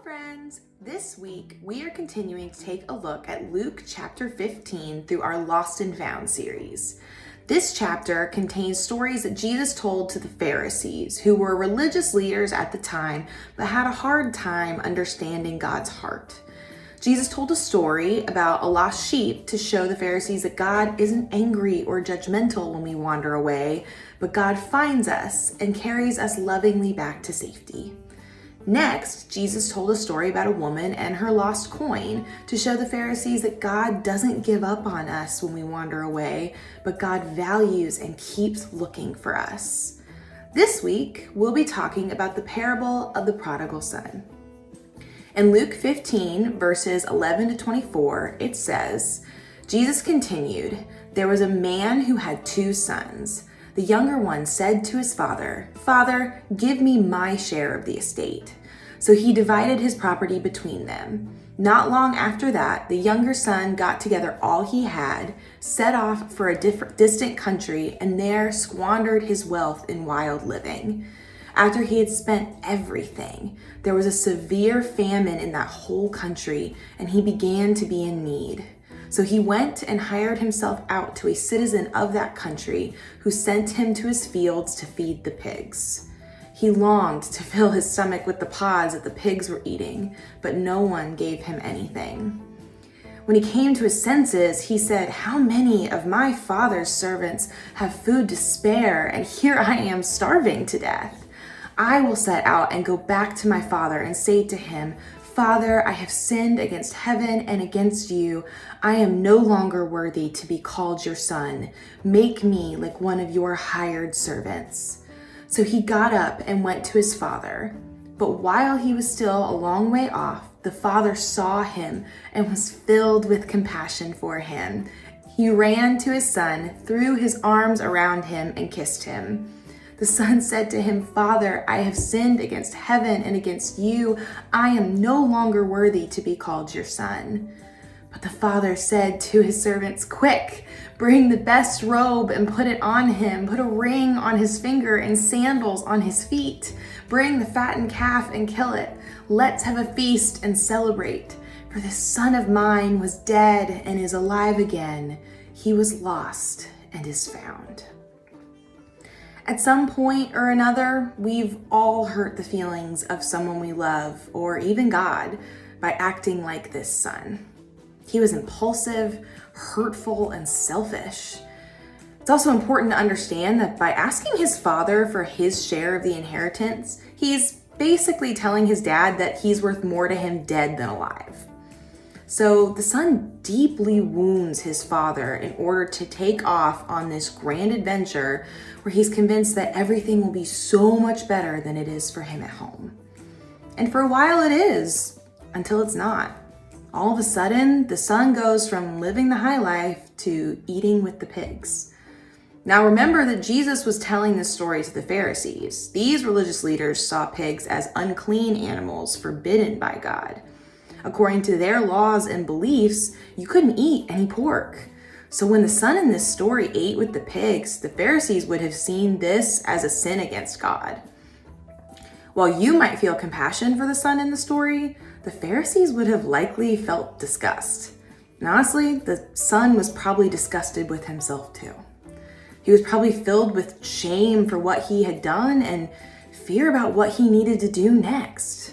friends! This week we are continuing to take a look at Luke chapter 15 through our Lost and Found series. This chapter contains stories that Jesus told to the Pharisees, who were religious leaders at the time but had a hard time understanding God's heart. Jesus told a story about a lost sheep to show the Pharisees that God isn't angry or judgmental when we wander away, but God finds us and carries us lovingly back to safety. Next, Jesus told a story about a woman and her lost coin to show the Pharisees that God doesn't give up on us when we wander away, but God values and keeps looking for us. This week, we'll be talking about the parable of the Prodigal Son. In Luke 15, verses 11 to 24, it says, Jesus continued, "There was a man who had 2 sons. The younger one said to his father, 'Father, give me my share of the estate.' So he divided his property between them. Not long after that, the younger son got together all he had, set off for a distant country, and there squandered his wealth in wild living. After he had spent everything, there was a severe famine in that whole country, and he began to be in need. So he went and hired himself out to a citizen of that country, who sent him to his fields to feed the pigs. He longed to fill his stomach with the pods that the pigs were eating, but no one gave him anything. When he came to his senses, he said, 'How many of my father's servants have food to spare, and here I am starving to death? I will set out and go back to my father and say to him, Father, I have sinned against heaven and against you. I am no longer worthy to be called your son. Make me like one of your hired servants.' So he got up and went to his father. But while he was still a long way off, the father saw him and was filled with compassion for him. He ran to his son, threw his arms around him, and kissed him. The son said to him, 'Father, I have sinned against heaven and against you. I am no longer worthy to be called your son.' But the father said to his servants, 'Quick, bring the best robe and put it on him. Put a ring on his finger and sandals on his feet. Bring the fattened calf and kill it. Let's have a feast and celebrate. For this son of mine was dead and is alive again. He was lost and is found.'" At some point or another, we've all hurt the feelings of someone we love, or even God, by acting like this son. He was impulsive, hurtful, and selfish. It's also important to understand that by asking his father for his share of the inheritance, he's basically telling his dad that he's worth more to him dead than alive. So the son deeply wounds his father in order to take off on this grand adventure where he's convinced that everything will be so much better than it is for him at home. And for a while it is, until it's not. All of a sudden, the son goes from living the high life to eating with the pigs. Now remember that Jesus was telling this story to the Pharisees. These religious leaders saw pigs as unclean animals forbidden by God. According to their laws and beliefs, you couldn't eat any pork. So when the son in this story ate with the pigs, the Pharisees would have seen this as a sin against God. While you might feel compassion for the son in the story, the Pharisees would have likely felt disgust. And honestly, the son was probably disgusted with himself too. He was probably filled with shame for what he had done and fear about what he needed to do next.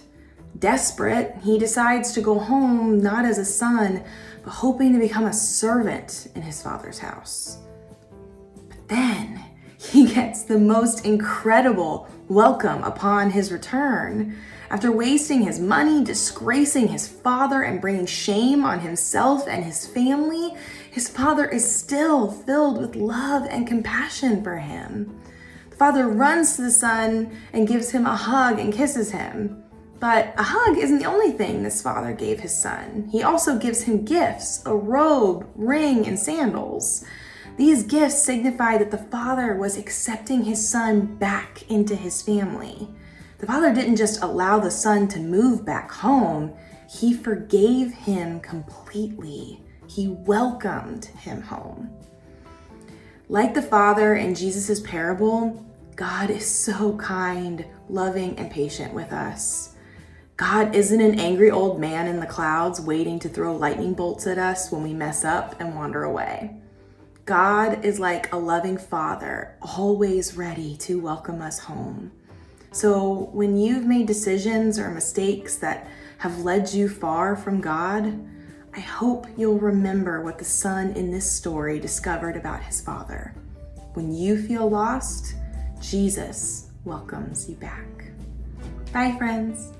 Desperate, he decides to go home not as a son, but hoping to become a servant in his father's house. But then he gets the most incredible welcome upon his return. After wasting his money, disgracing his father, and bringing shame on himself and his family, his father is still filled with love and compassion for him. The father runs to the son and gives him a hug and kisses him. But a hug isn't the only thing this father gave his son. He also gives him gifts, a robe, ring, and sandals. These gifts signify that the father was accepting his son back into his family. The father didn't just allow the son to move back home, he forgave him completely. He welcomed him home. Like the father in Jesus' parable, God is so kind, loving, and patient with us. God isn't an angry old man in the clouds waiting to throw lightning bolts at us when we mess up and wander away. God is like a loving father, always ready to welcome us home. So when you've made decisions or mistakes that have led you far from God, I hope you'll remember what the son in this story discovered about his father. When you feel lost, Jesus welcomes you back. Bye, friends.